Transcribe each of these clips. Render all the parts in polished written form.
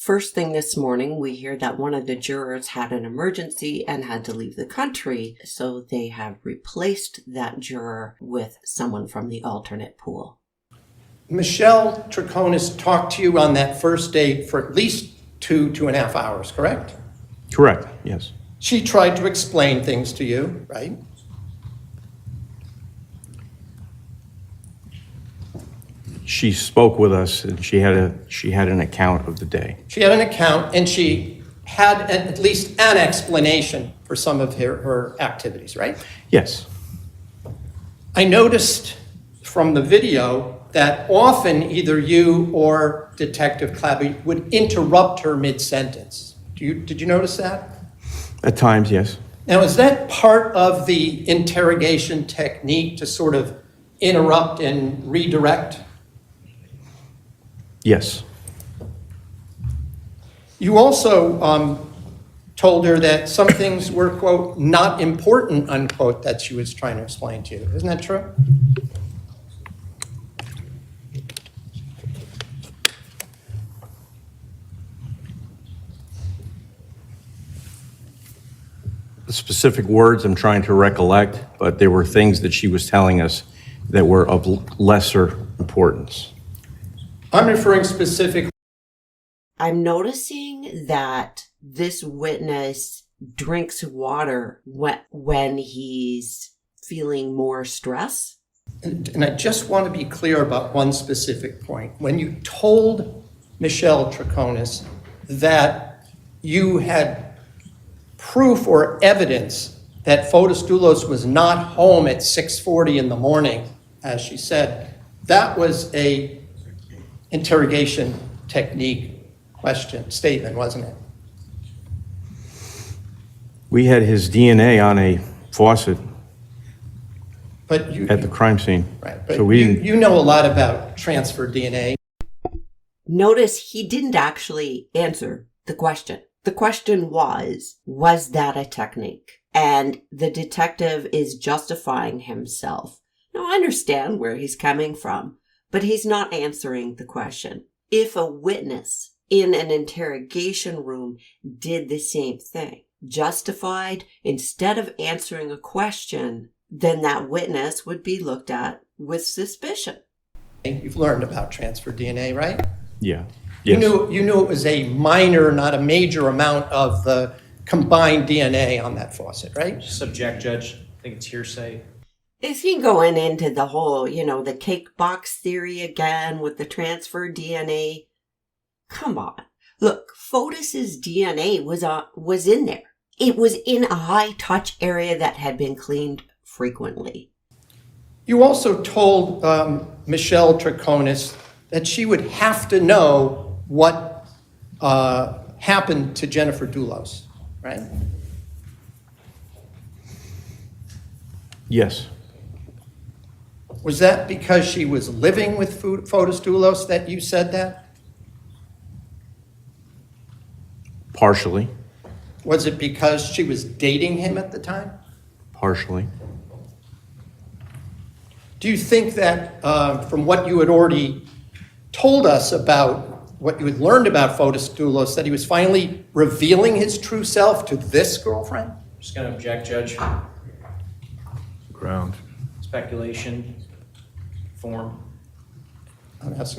First thing this morning, we hear that one of the jurors had an emergency and had to leave the country, so they have replaced that juror with someone from the alternate pool. Michelle Troconis talked to you on that first date for at least 2.5 hours, correct? Correct, yes. She tried to explain things to you, right? She spoke with us, and she had an account of the day. She had an account, and she had at least an explanation for some of her activities, right? Yes. I noticed from the video that often either you or Detective Clabby would interrupt her mid-sentence. Did you notice that? At times, yes. Now, is that part of the interrogation technique to sort of interrupt and redirect? Yes. You also told her that some things were, quote, not important, unquote, that she was trying to explain to you. Isn't that true? The specific words I'm trying to recollect, but there were things that she was telling us that were of lesser importance. I'm referring specifically. I'm noticing that this witness drinks water when he's feeling more stress. And I just want to be clear about one specific point. When you told Michelle Troconis that you had proof or evidence that Fotis Dulos was not home at 6:40 in the morning, as she said, that was a interrogation technique statement, wasn't it? We had his DNA on a faucet But at the crime scene. right, but So we didn't. you know a lot about transfer DNA. Notice he didn't actually answer the question. The question was that a technique? And the detective is justifying himself. Now, I understand where he's coming from, but he's not answering the question. If a witness in an interrogation room did the same thing, justified, instead of answering a question, then that witness would be looked at with suspicion. You've learned about transfer DNA, right? Yeah. Yes. You knew it was a minor, not a major amount of the combined DNA on that faucet, right? Subject, Judge. I think it's hearsay. Is he going into the whole, the cake box theory again with the transfer DNA? Come on. Look, Fotis's DNA was in there. It was in a high-touch area that had been cleaned frequently. You also told Michelle Troconis that she would have to know what happened to Jennifer Dulos, right? Yes. Was that because she was living with Fotis Dulos that you said that? Partially. Was it because she was dating him at the time? Partially. Do you think that from what you had already told us about what you had learned about Fotis Dulos, that he was finally revealing his true self to this girlfriend? Just going to object, Judge. Ground. Speculation. Form. I'm asking.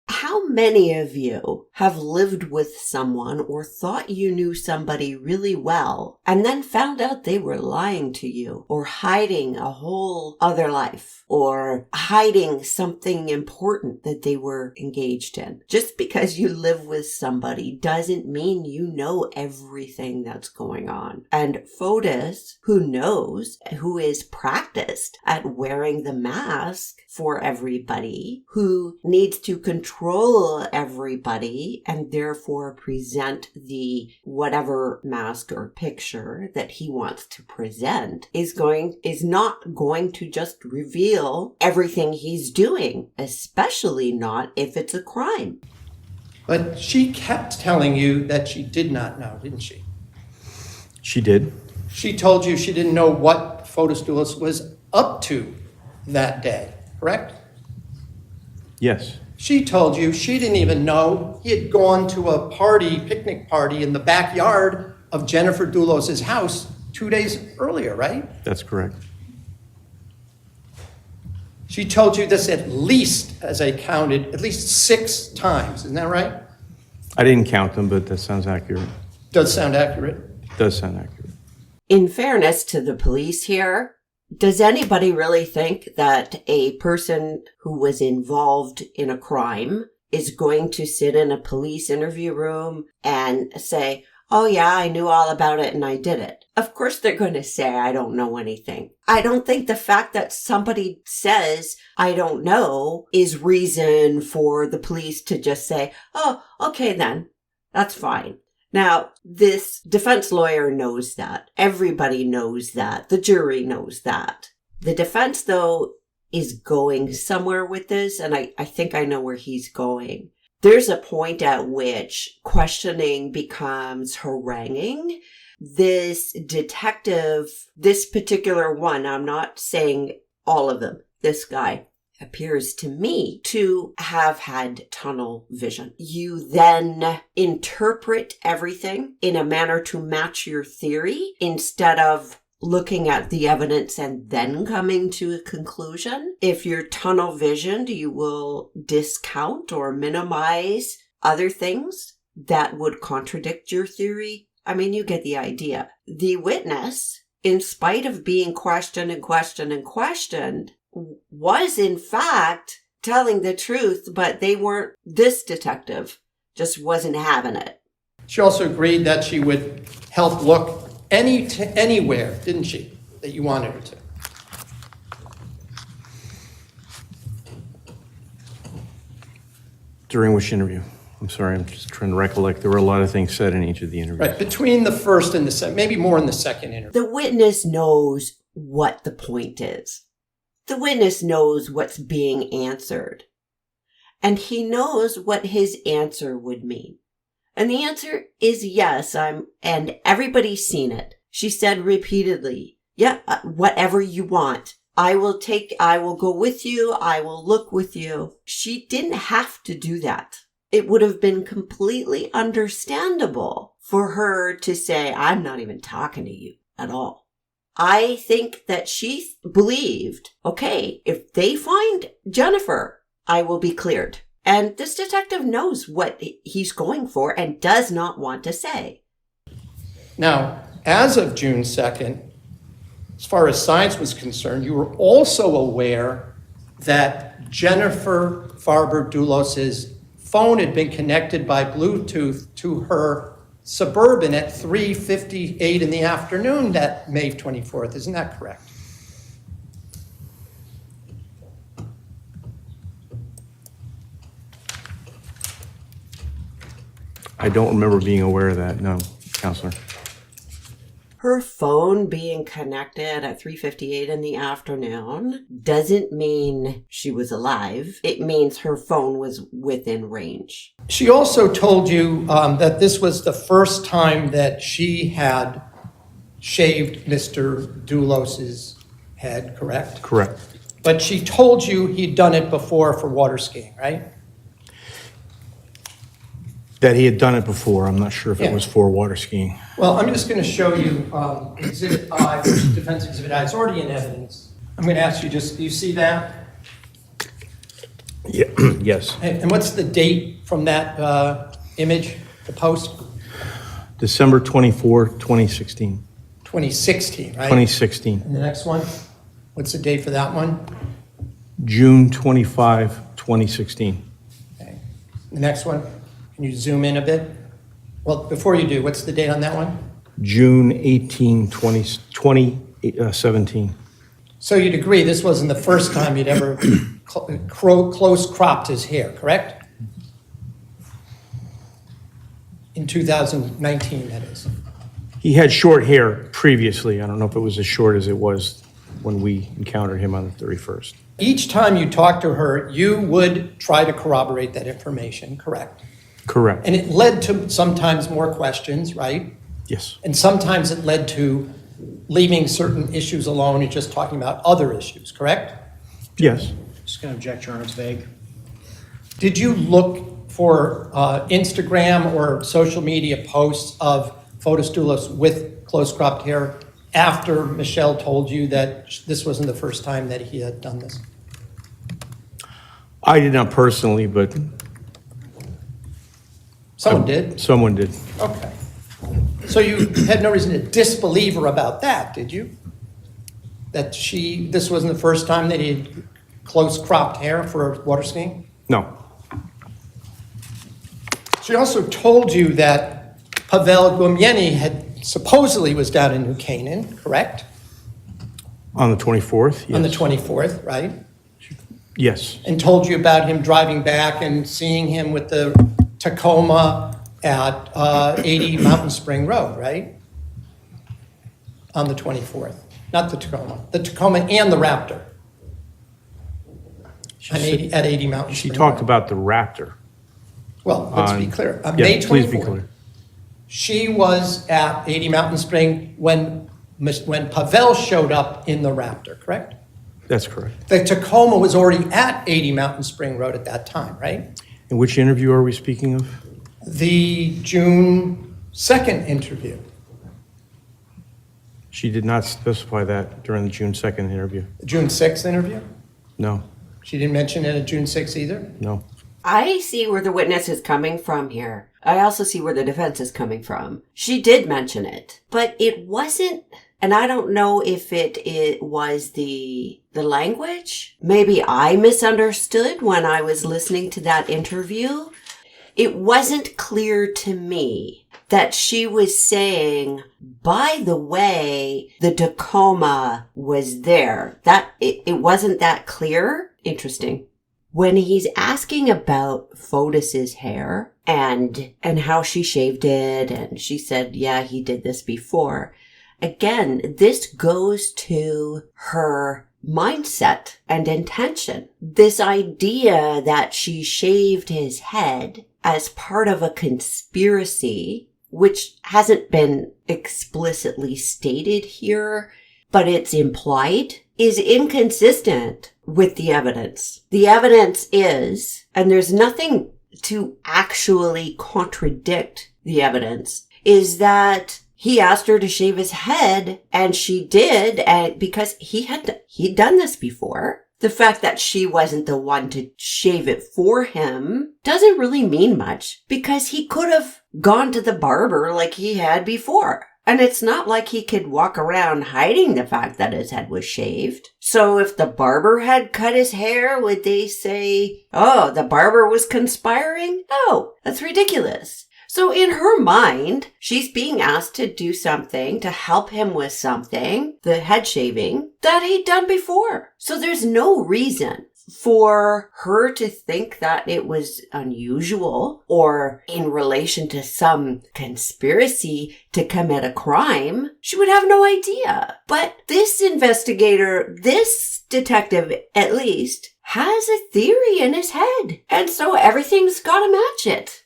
How many of you have lived with someone or thought you knew somebody really well and then found out they were lying to you or hiding a whole other life or hiding something important that they were engaged in? Just because you live with somebody doesn't mean you know everything that's going on. And Fotis, who knows, who is practiced at wearing the mask for everybody, who needs to control everybody and therefore present the whatever mask or picture that he wants to present, is not going to just reveal everything he's doing, especially not if it's a crime. But she kept telling you that she did not know, didn't she? She did. She told you she didn't know what Fotis Dulos was up to that day, correct? Yes. She told you she didn't even know he had gone to a party, picnic party in the backyard of Jennifer Dulos' house 2 days earlier, right? That's correct. She told you this at least, as I counted, at least 6 times. Isn't that right? I didn't count them, but that sounds accurate. Does sound accurate. Does sound accurate. In fairness to the police here, does anybody really think that a person who was involved in a crime is going to sit in a police interview room and say, oh yeah, I knew all about it and I did it? Of course they're going to say, I don't know anything. I don't think the fact that somebody says, I don't know, is reason for the police to just say, oh, okay then, that's fine. Now, this defense lawyer knows that. Everybody knows that. The jury knows that. The defense, though, is going somewhere with this, and I think I know where he's going. There's a point at which questioning becomes haranguing. This detective, this particular one, I'm not saying all of them, this guy, appears to me to have had tunnel vision. You then interpret everything in a manner to match your theory instead of looking at the evidence and then coming to a conclusion. If you're tunnel visioned, you will discount or minimize other things that would contradict your theory. I mean, you get the idea. The witness, in spite of being questioned and questioned and questioned, was in fact telling the truth, but this detective just wasn't having it. She also agreed that she would help look anywhere, didn't she, that you wanted her to? During which interview? I'm sorry, I'm just trying to recollect. There were a lot of things said in each of the interviews. Right, between the first and the second, maybe more in the second interview. The witness knows what the point is. The witness knows what's being answered. And he knows what his answer would mean. And the answer is yes, and everybody's seen it. She said repeatedly, yeah, whatever you want. I will go with you. I will look with you. She didn't have to do that. It would have been completely understandable for her to say, I'm not even talking to you at all. I think that she believed, okay, if they find Jennifer, I will be cleared. And this detective knows what he's going for and does not want to say. Now, as of June 2nd, as far as science was concerned, you were also aware that Jennifer Farber-Dulos's phone had been connected by Bluetooth to her Suburban at 3:58 in the afternoon that May 24th. Isn't that correct? I don't remember being aware of that, no, Counselor. Her phone being connected at 3:58 in the afternoon doesn't mean she was alive. It means her phone was within range. She also told you that this was the first time that she had shaved Mr. Dulos's head, correct? Correct. But she told you he'd done it before for water skiing, right? That he had done it before. I'm not sure if Yeah. it was for water skiing. Well, I'm just going to show you Exhibit I, Defense Exhibit I. It's already in evidence. I'm going to ask you do you see that? Yeah. Yes. And what's the date from that image, the post? December 24, 2016. 2016, right? 2016. And the next one? What's the date for that one? June 25, 2016. Okay. The next one? Can you zoom in a bit? Well, before you do, what's the date on that one? June 18, 2017. So you'd agree this wasn't the first time you'd ever close cropped his hair, correct? In 2019, that is. He had short hair previously. I don't know if it was as short as it was when we encountered him on the 31st. Each time you talked to her, you would try to corroborate that information, correct? Correct. And it led to sometimes more questions, right? Yes. And sometimes it led to leaving certain issues alone and just talking about other issues, correct? Yes. Just going to object, Your Honor, it's vague. Did you look for Instagram or social media posts of Fotis Dulos with close cropped hair after Michelle told you that this wasn't the first time that he had done this? I did not personally, but Someone did? someone did. Okay. So you had no reason to disbelieve her about that, did you? That this wasn't the first time that he had close cropped hair for water skiing? No. She also told you that Pavel Gumieni had supposedly was down in New Canaan, correct? On the 24th? Yes. On the 24th, right? Yes. And told you about him driving back and seeing him with the Tacoma at 80 Mountain Spring Road, right? On the 24th. Not the Tacoma and the Raptor. At 80 Mountain She Spring talked Road. about the Raptor. Well, let's be clear. On Yes, May 24th, please be clear. she was at 80 Mountain Spring when Pavel showed up in the Raptor, correct? That's correct. The Tacoma was already at 80 Mountain Spring Road at that time, right? And which interview are we speaking of? The June 2nd interview. She did not specify that during the June 2nd interview. The June 6th interview? No, She didn't mention it at June 6th either? no. I see where the witness is coming from here. I also see where the defense is coming from. She did mention it, but it wasn't, and I don't know if it was the language. Maybe I misunderstood when I was listening to that interview. It wasn't clear to me that she was saying, by the way, the Tacoma was there. That it wasn't that clear. Interesting. When he's asking about Fotis's hair and how she shaved it, and she said, yeah, he did this before. Again, this goes to her mindset and intention. This idea that she shaved his head as part of a conspiracy, which hasn't been explicitly stated here, but it's implied, is inconsistent with the evidence. The evidence is, and there's nothing to actually contradict the evidence, is that he asked her to shave his head, and she did, and because he'd done this before. The fact that she wasn't the one to shave it for him doesn't really mean much, because he could have gone to the barber like he had before. And it's not like he could walk around hiding the fact that his head was shaved. So if the barber had cut his hair, would they say, oh, the barber was conspiring? No, that's ridiculous. So in her mind, she's being asked to do something to help him with something, the head shaving, that he'd done before. So there's no reason for her to think that it was unusual or in relation to some conspiracy to commit a crime. She would have no idea. But this investigator, this detective at least, has a theory in his head. And so everything's got to match it.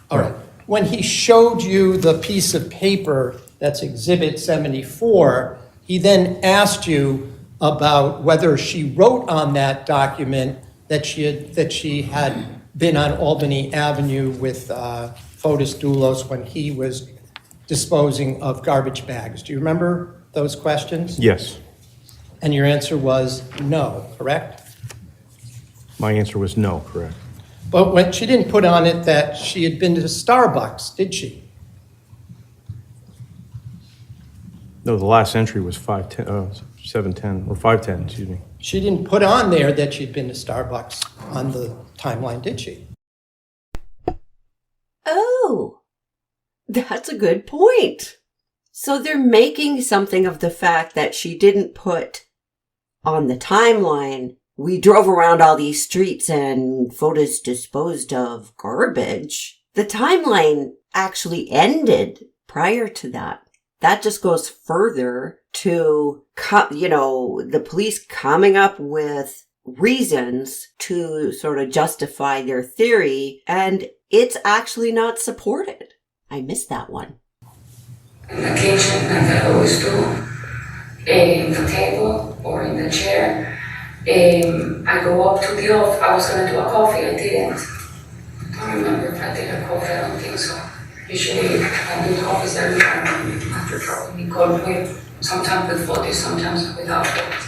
All right. When he showed you the piece of paper that's Exhibit 74, he then asked you about whether she wrote on that document that she had been on Albany Avenue with Fotis Dulos when he was disposing of garbage bags. Do you remember those questions? Yes. And your answer was no, correct? My answer was no, correct. But when she didn't put on it that she had been to Starbucks, did she? No, the last entry was 710, or 510, excuse me. She didn't put on there that she'd been to Starbucks on the timeline, did she? Oh, that's a good point. So they're making something of the fact that she didn't put on the timeline, we drove around all these streets and Fotis disposed of garbage. The timeline actually ended prior to that. That just goes further to, the police coming up with reasons to sort of justify their theory, and it's actually not supported. I missed that one. In the kitchen, and I always do, in the table or in the chair, I go up to the office. I was gonna do a coffee. I didn't. I don't remember if I did a coffee. I don't think so. Usually I do coffees every time after trouble. We go with sometimes with photos, sometimes without photos.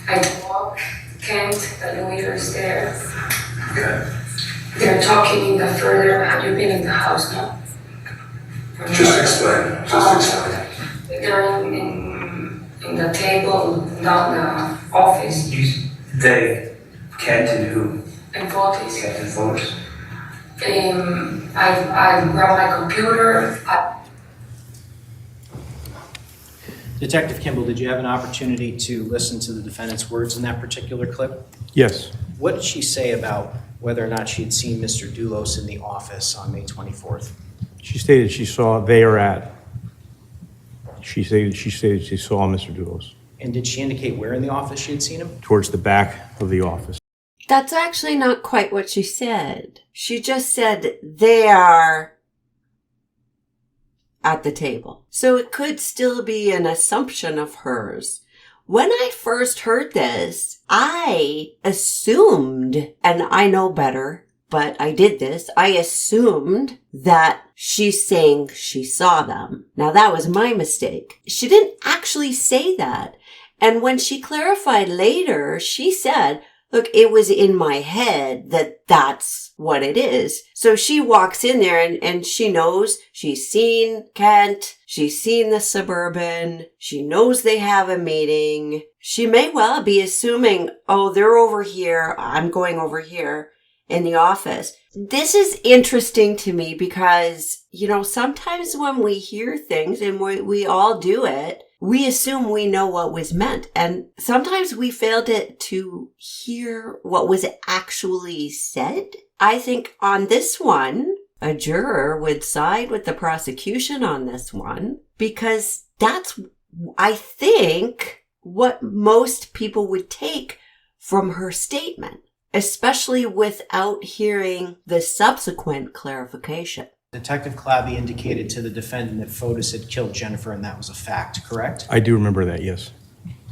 I walk. Kent, the lawyer is there. Okay. They're talking in the further. Have you been in the house? No. Just explain. They're in the table down the office. They, Kent and who? And photos. Kent and Photos. I grab my computer. Detective Kimball, did you have an opportunity to listen to the defendant's words in that particular clip? Yes. What did she say about whether or not she had seen Mr. Dulos in the office on May 24th? She stated she saw there at. She stated she saw Mr. Dulos And did she indicate where in the office she had seen him? towards the back of the office. That's actually not quite what she said. She just said they are at the table. So it could still be an assumption of hers. When I first heard this, I assumed, and I know better, but I did this, I assumed that she's saying she saw them. Now that was my mistake. She didn't actually say that. And when she clarified later, she said, look, it was in my head that that's what it is. So she walks in there and she knows she's seen Kent. She's seen the Suburban. She knows they have a meeting. She may well be assuming, oh, they're over here. I'm going over here in the office. This is interesting to me because, sometimes when we hear things and we all do it, we assume we know what was meant. And sometimes we fail to hear what was actually said. I think on this one, a juror would side with the prosecution on this one because that's, I think, what most people would take from her statement, especially without hearing the subsequent clarification. Detective Clabby indicated to the defendant that Fotis had killed Jennifer, and that was a fact, correct? I do remember that, yes.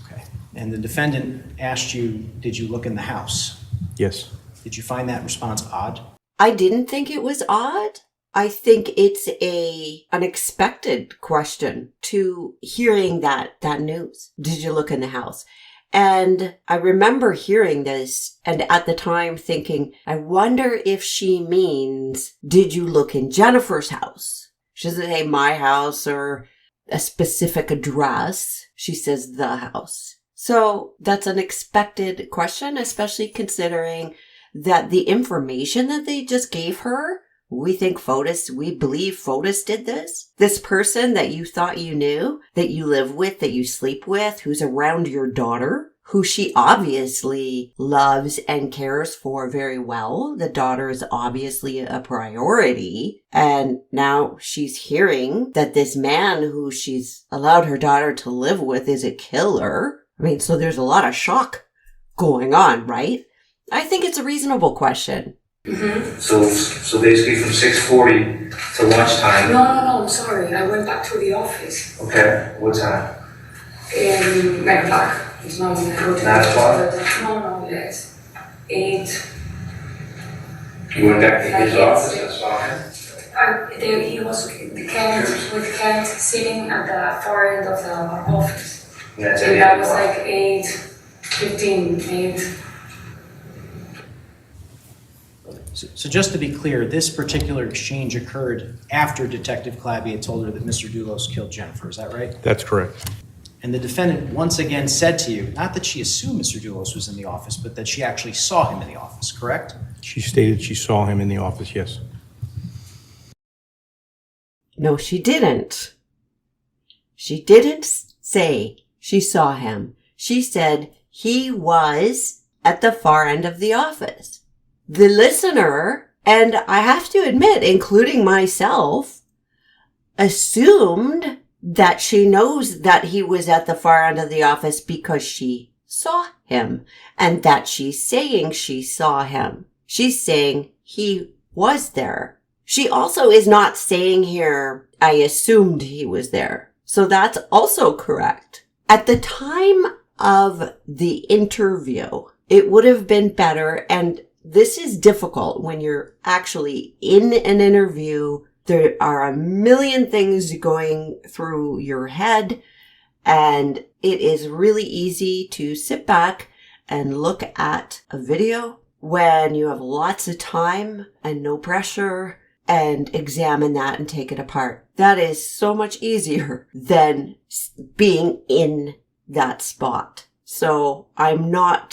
Okay. And the defendant asked you, did you look in the house? Yes. Did you find that response odd? I didn't think it was odd. I think it's a unexpected question to hearing that news. Did you look in the house? And I remember hearing this and at the time thinking, I wonder if she means, did you look in Jennifer's house? She doesn't say my house or a specific address. She says the house. So that's an expected question, especially considering that the information that they just gave her, we believe Fotis did this. This person that you thought you knew, that you live with, that you sleep with, who's around your daughter, who she obviously loves and cares for very well. The daughter is obviously a priority. And now she's hearing that this man who she's allowed her daughter to live with is a killer. So there's a lot of shock going on, right? I think it's a reasonable question. Mm-hmm. So basically from 6:40 to lunchtime. No, sorry. I went back to the office. Okay, what time? 9 o'clock. It's not 9 o'clock? No, yes. 8. You went back to his Yes. office and saw him? He was with Kent sitting at the far end of the office. Yeah, it's at And 8 that was o'clock. like 8:15, 8. So just to be clear, this particular exchange occurred after Detective Clabby had told her that Mr. Dulos killed Jennifer, is that right? That's correct. And the defendant once again said to you, not that she assumed Mr. Dulos was in the office, but that she actually saw him in the office, correct? She stated she saw him in the office, yes. No, she didn't. She didn't say she saw him. She said he was at the far end of the office. The listener, and I have to admit, including myself, assumed that she knows that he was at the far end of the office because she saw him and that she's saying she saw him. She's saying he was there. She also is not saying here, I assumed he was there. So that's also correct. At the time of the interview, it would have been better, and this is difficult when you're actually in an interview. There are a million things going through your head, and it is really easy to sit back and look at a video when you have lots of time and no pressure and examine that and take it apart. That is so much easier than being in that spot. So I'm not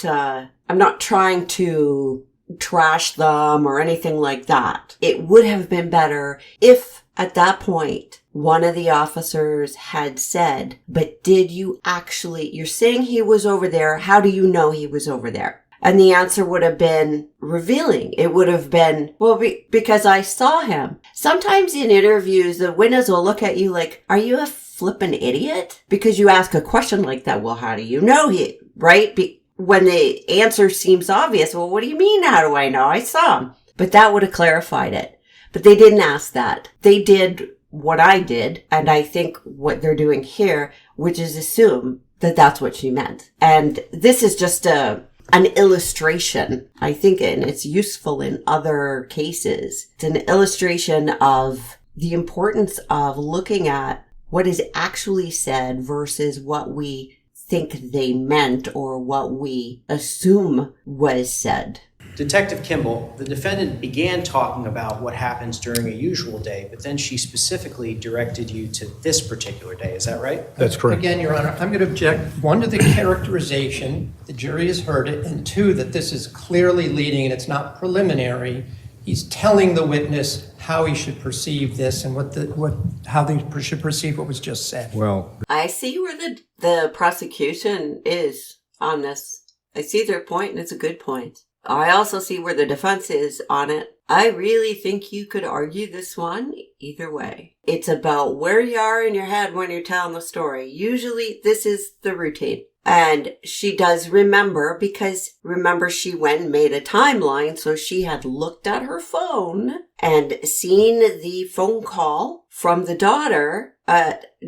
trying to trash them or anything like that. It would have been better if at that point one of the officers had said, but did you actually, you're saying he was over there. How do you know he was over there? And the answer would have been revealing. It would have been, well, because I saw him. Sometimes in interviews, the witness will look at you like, are you a flippin' idiot? Because you ask a question like that. Well, how do you know he, right? When the answer seems obvious, well, what do you mean? How do I know? I saw him. But that would have clarified it. But they didn't ask that. They did what I did. And I think what they're doing here, which is assume that that's what she meant. And this is just an illustration, I think, and it's useful in other cases. It's an illustration of the importance of looking at what is actually said versus what we think they meant or what we assume was said. Detective Kimball, the defendant began talking about what happens during a usual day, but then she specifically directed you to this particular day. Is that right? That's correct. Again, Your Honor, I'm going to object, one, to the characterization, the jury has heard it, and two, that this is clearly leading, and it's not preliminary. He's telling the witness how he should perceive this and how they should perceive what was just said. Well, I see where the prosecution is on this. I see their point, and it's a good point. I also see where the defense is on it. I really think you could argue this one either way. It's about where you are in your head when you're telling the story. Usually this is the routine. And she does remember, because remember she went and made a timeline, so she had looked at her phone and seen the phone call from the daughter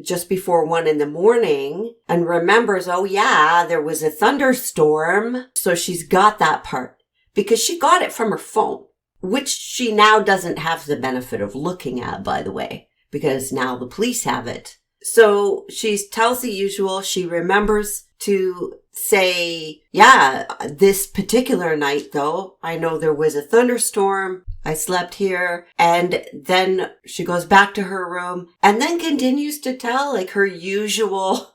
just before 1 a.m. and remembers, oh yeah, there was a thunderstorm. So she's got that part because she got it from her phone, which she now doesn't have the benefit of looking at, by the way, because now the police have it. So she tells the usual. She remembers to say, yeah, this particular night, though, I know there was a thunderstorm. I slept here. And then she goes back to her room and then continues to tell like her usual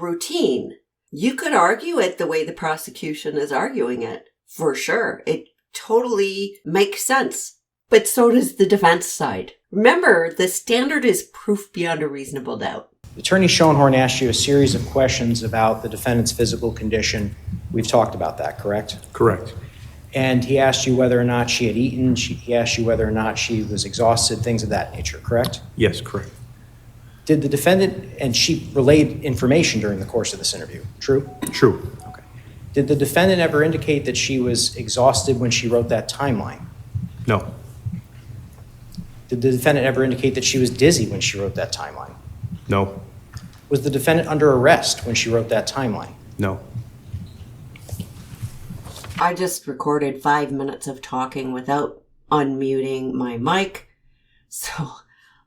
routine. You could argue it the way the prosecution is arguing it, for sure. It totally makes sense. But so does the defense side. Remember, the standard is proof beyond a reasonable doubt. Attorney Schoenhorn asked you a series of questions about the defendant's physical condition. We've talked about that, correct? correct. And he asked you whether or not she had eaten. He asked you whether or not she was exhausted, things of that nature, correct? Yes, correct. Did the defendant, and she relayed information during the course of this interview, true? True. Okay. Did the defendant ever indicate that she was exhausted when she wrote that timeline? No. Did the defendant ever indicate that she was dizzy when she wrote that timeline? No. Was the defendant under arrest when she wrote that timeline? No. I just recorded 5 minutes of talking without unmuting my mic. So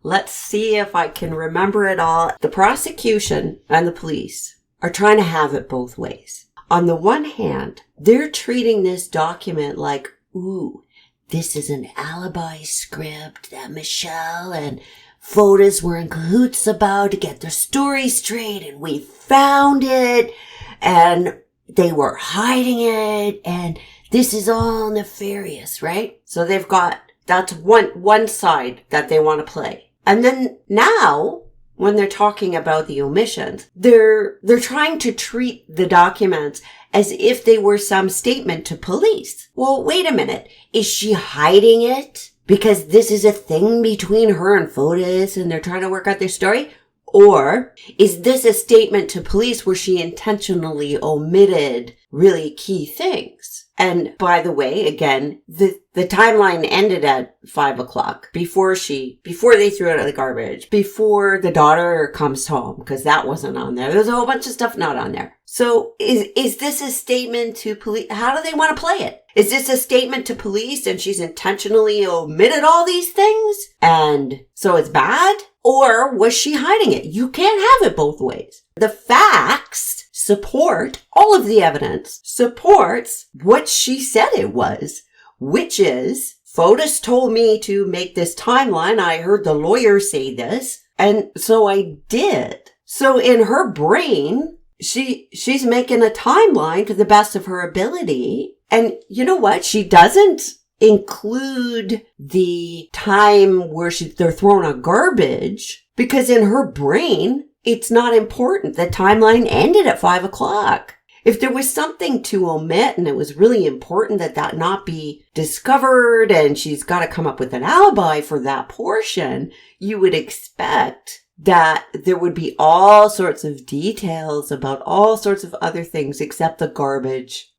let's see if I can remember it all. The prosecution and the police are trying to have it both ways. On the one hand, they're treating this document like, ooh, this is an alibi script that Michelle and Fotis were in cahoots about to get their story straight, and we found it, and they were hiding it, and this is all nefarious, right? So they've got, that's one side that they want to play. And then now, when they're talking about the omissions, they're trying to treat the documents as if they were some statement to police. Well, wait a minute. Is she hiding it because this is a thing between her and Fotis and they're trying to work out their story? Or is this a statement to police where she intentionally omitted really key things? And by the way, again, the timeline ended at 5 o'clock before they threw it out of the garbage, before the daughter comes home, because that wasn't on there. There's a whole bunch of stuff not on there. So is this a statement to police? How do they want to play it? Is this a statement to police and she's intentionally omitted all these things? And so it's bad? Or was she hiding it? You can't have it both ways. The facts support, all of the evidence supports what she said it was, which is, Fotis told me to make this timeline. I heard the lawyer say this, and so I did. So in her brain, she's making a timeline to the best of her ability. And you know what? She doesn't include the time where they're thrown out garbage, because in her brain, it's not important. The timeline ended at 5 o'clock. If there was something to omit and it was really important that not be discovered and she's got to come up with an alibi for that portion, you would expect that there would be all sorts of details about all sorts of other things except the garbage.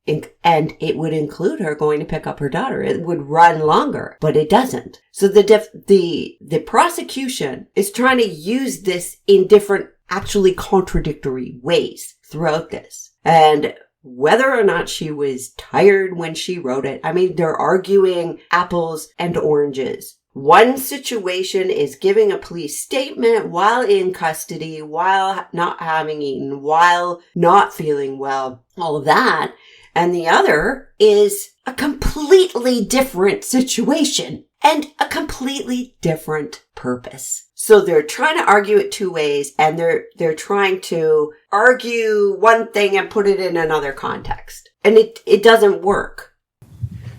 And it would include her going to pick up her daughter. It would run longer, but it doesn't. So the prosecution is trying to use this in different, actually contradictory ways throughout this. And whether or not she was tired when she wrote it, I mean, they're arguing apples and oranges. One situation is giving a police statement while in custody, while not having eaten, while not feeling well, all of that. And the other is a completely different situation and a completely different purpose. So they're trying to argue it two ways, and they're trying to argue one thing and put it in another context. And it doesn't work.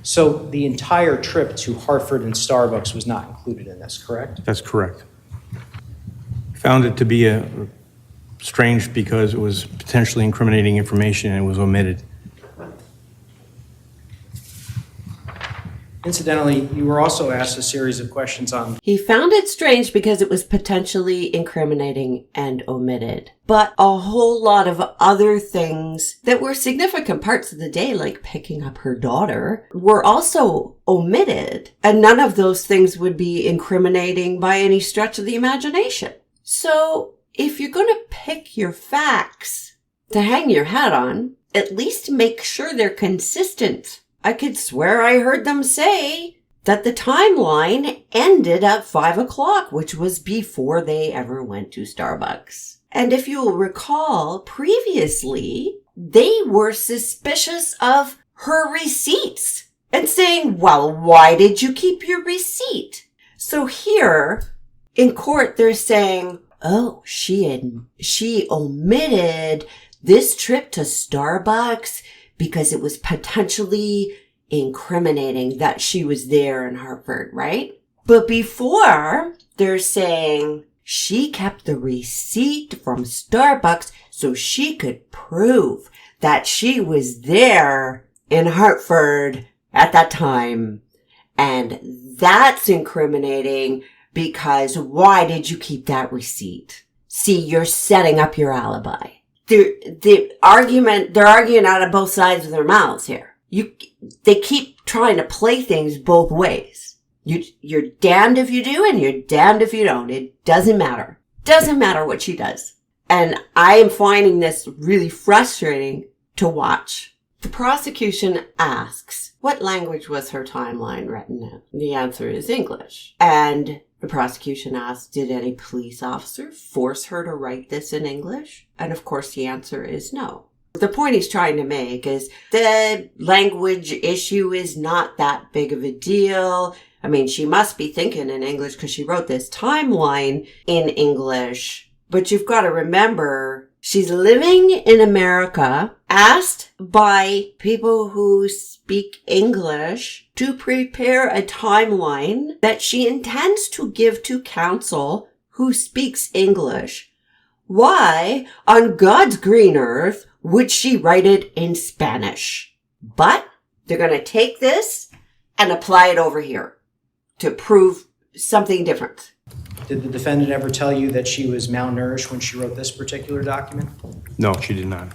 So the entire trip to Hartford and Starbucks was not included in this, correct? That's correct. Found it to be strange because it was potentially incriminating information and it was omitted. Incidentally, you were also asked a series of questions on... He found it strange because it was potentially incriminating and omitted. But a whole lot of other things that were significant parts of the day, like picking up her daughter, were also omitted. And none of those things would be incriminating by any stretch of the imagination. So if you're going to pick your facts to hang your hat on, at least make sure they're consistent. I could swear I heard them say that the timeline ended at 5 o'clock, which was before they ever went to Starbucks. And if you'll recall, previously, they were suspicious of her receipts and saying, well, why did you keep your receipt? So here in court, they're saying, oh, she omitted this trip to Starbucks because it was potentially incriminating that she was there in Hartford, right? But before, they're saying she kept the receipt from Starbucks so she could prove that she was there in Hartford at that time. And that's incriminating because why did you keep that receipt? See, you're setting up your alibi. They're arguing out of both sides of their mouths here. They keep trying to play things both ways. You're damned if you do and you're damned if you don't. It doesn't matter. Doesn't matter what she does. And I am finding this really frustrating to watch. The prosecution asks, what language was her timeline written in? The answer is English. And the prosecution asks, did any police officer force her to write this in English? And of course the answer is no. The point he's trying to make is the language issue is not that big of a deal. I mean, she must be thinking in English because she wrote this timeline in English. But you've got to remember, she's living in America, asked by people who speak English to prepare a timeline that she intends to give to counsel who speaks English. Why, on God's green earth, would she write it in Spanish? But they're going to take this and apply it over here to prove something different. Did the defendant ever tell you that she was malnourished when she wrote this particular document? No, she did not.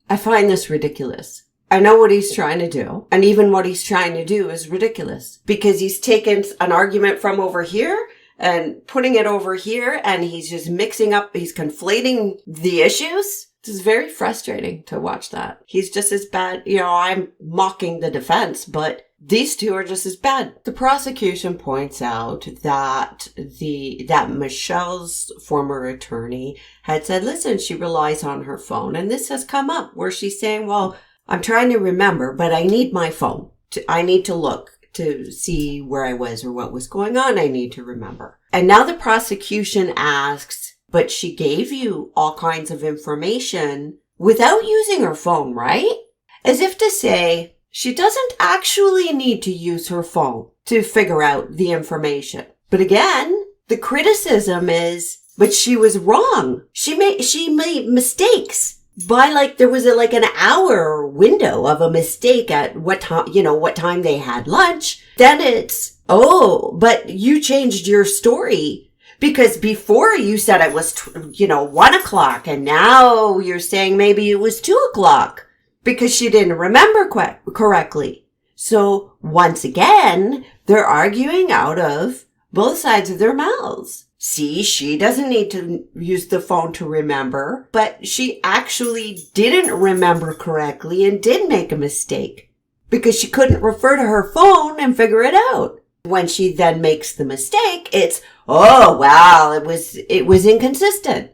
I find this ridiculous. I know what he's trying to do, and even what he's trying to do is ridiculous because he's taken an argument from over here and putting it over here, and he's just mixing up, he's conflating the issues. This is very frustrating to watch that. He's just as bad. I'm mocking the defense, but these two are just as bad. The prosecution points out that that Michelle's former attorney had said, listen, she relies on her phone. And this has come up where she's saying, well, I'm trying to remember, but I need my phone. I need to look to see where I was or what was going on. I need to remember. And now the prosecution asks, but she gave you all kinds of information without using her phone, right? As if to say, she doesn't actually need to use her phone to figure out the information. But again, the criticism is, but she was wrong. She made mistakes by there was an hour window of a mistake at what time they had lunch. Then it's, but you changed your story because before you said it was, 1 o'clock and now you're saying maybe it was 2 o'clock. Because she didn't remember correctly. So once again, they're arguing out of both sides of their mouths. See, she doesn't need to use the phone to remember, but she actually didn't remember correctly and did make a mistake because she couldn't refer to her phone and figure it out. When she then makes the mistake, it's, it was inconsistent.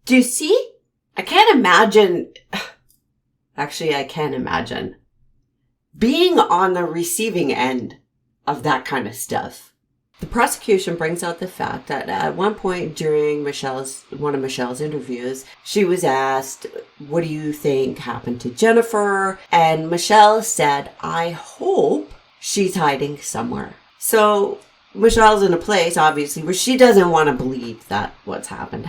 Do you see? I can't imagine... Actually, I can imagine being on the receiving end of that kind of stuff. The prosecution brings out the fact that at one point during one of Michelle's interviews, she was asked, what do you think happened to Jennifer? And Michelle said, I hope she's hiding somewhere. So Michelle's in a place, obviously, where she doesn't want to believe that what's happened.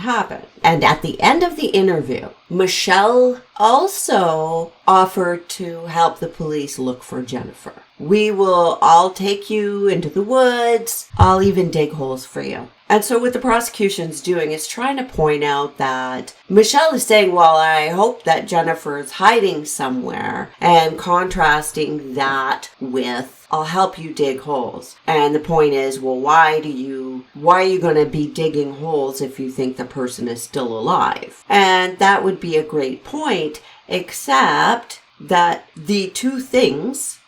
And at the end of the interview, Michelle also offered to help the police look for Jennifer. I'll take you into the woods. I'll even dig holes for you. And so what the prosecution's doing is trying to point out that Michelle is saying, well, I hope that Jennifer is hiding somewhere, and contrasting that with, I'll help you dig holes. And the point is, well, why are you going to be digging holes if you think the person is still alive? And that would be a great point, except that the two statements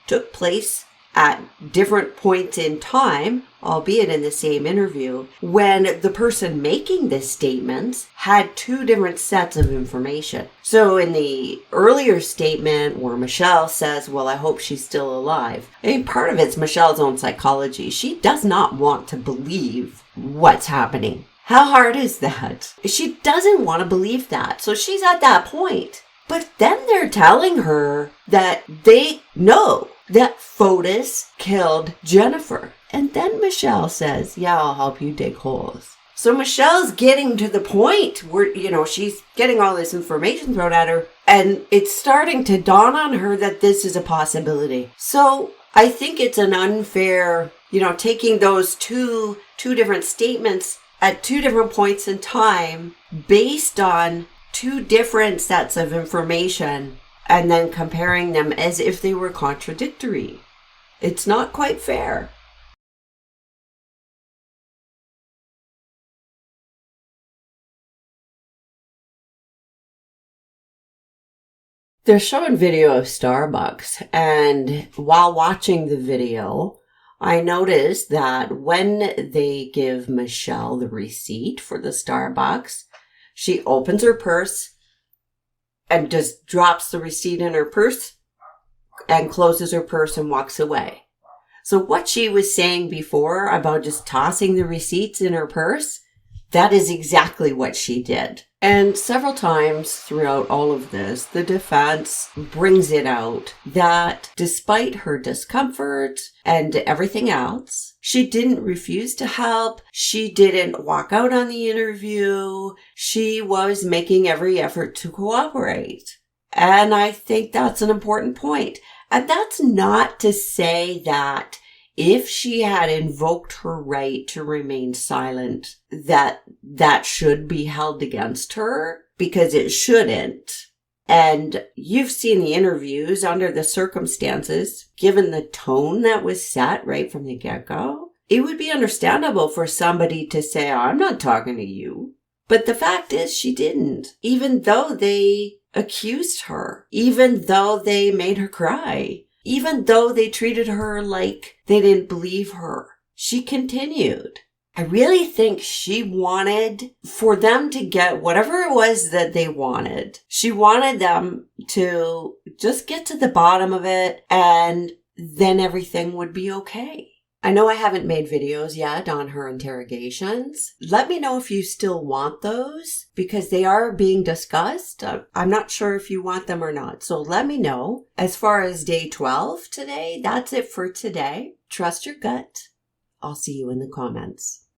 took place at different points in time, albeit in the same interview, when the person making the statements had two different sets of information. So in the earlier statement where Michelle says, well, I hope she's still alive, part of it's Michelle's own psychology. She does not want to believe what's happening. How hard is that? She doesn't want to believe that. So she's at that point. But then they're telling her that they know that Fotis killed Jennifer. And then Michelle says, yeah, I'll help you dig holes. So Michelle's getting to the point where, she's getting all this information thrown at her, and it's starting to dawn on her that this is a possibility. So I think it's an unfair, taking those two different statements at two different points in time based on two different sets of information and then comparing them as if they were contradictory. It's not quite fair. They're showing video of Starbucks, and while watching the video, I noticed that when they give Michelle the receipt for the Starbucks, she opens her purse and just drops the receipt in her purse and closes her purse and walks away. So what she was saying before about just tossing the receipts in her purse, that is exactly what she did. And several times throughout all of this, the defense brings it out that despite her discomfort and everything else, she didn't refuse to help. She didn't walk out on the interview. She was making every effort to cooperate. And I think that's an important point. And that's not to say that if she had invoked her right to remain silent, that should be held against her, because it shouldn't. And you've seen the interviews under the circumstances, given the tone that was set right from the get-go. It would be understandable for somebody to say, oh, I'm not talking to you. But the fact is she didn't, even though they accused her, even though they made her cry, even though they treated her like they didn't believe her. She continued. I really think she wanted for them to get whatever it was that they wanted. She wanted them to just get to the bottom of it, and then everything would be okay. I know I haven't made videos yet on her interrogations. Let me know if you still want those, because they are being discussed. I'm not sure if you want them or not, so let me know. As far as day 12 today, that's it for today. Trust your gut. I'll see you in the comments.